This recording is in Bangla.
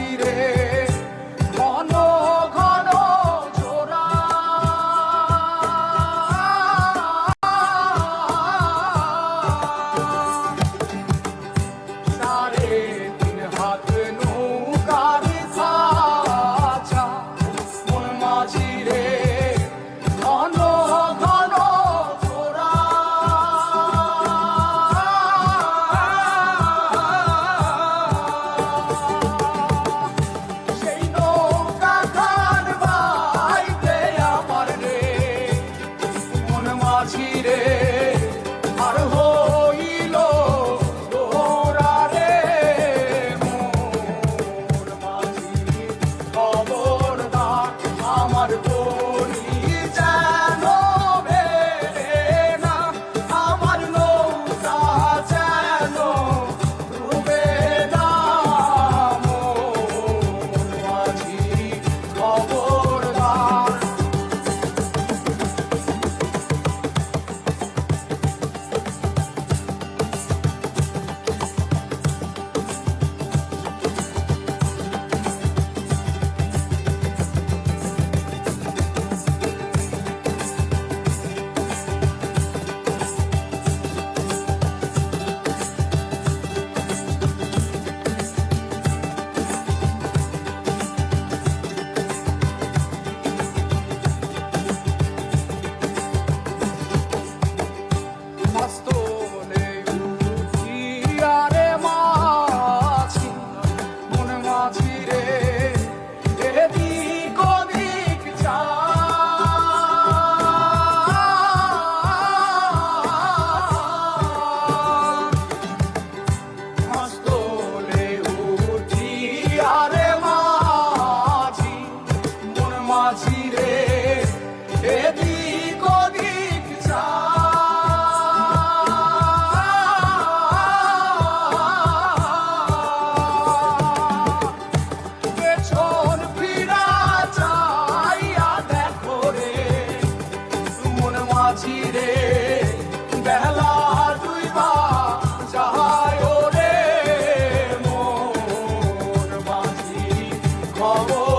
মাঝি রে ঘন ঘন জোড়া সাড়ে তিন হাত নৌকার খাঁচা মন মাঝি রে ঘন ঘন জোড়া সেই নৌকা খান বাইতে আমার রে মন মাঝি রে আর হইল তোরা রে মোর মাঝি খবরদার আমার তরি যেন বেড়ে না আমার নৌকা যেন ডুবে না মোর মাঝি খবরদার মস্তলে উঠিয়া রে মাঝি মন মাঝি রে এদিক ওদিক যা মস্তলে উঠিয়া রে মাঝি মন মাঝি রে এদিক ওদিক যা পেছন ফিরা চাইয়া দেখো রে মন মাঝি রে বেলা ডুইবা যায় রে মোর মাঝি খবর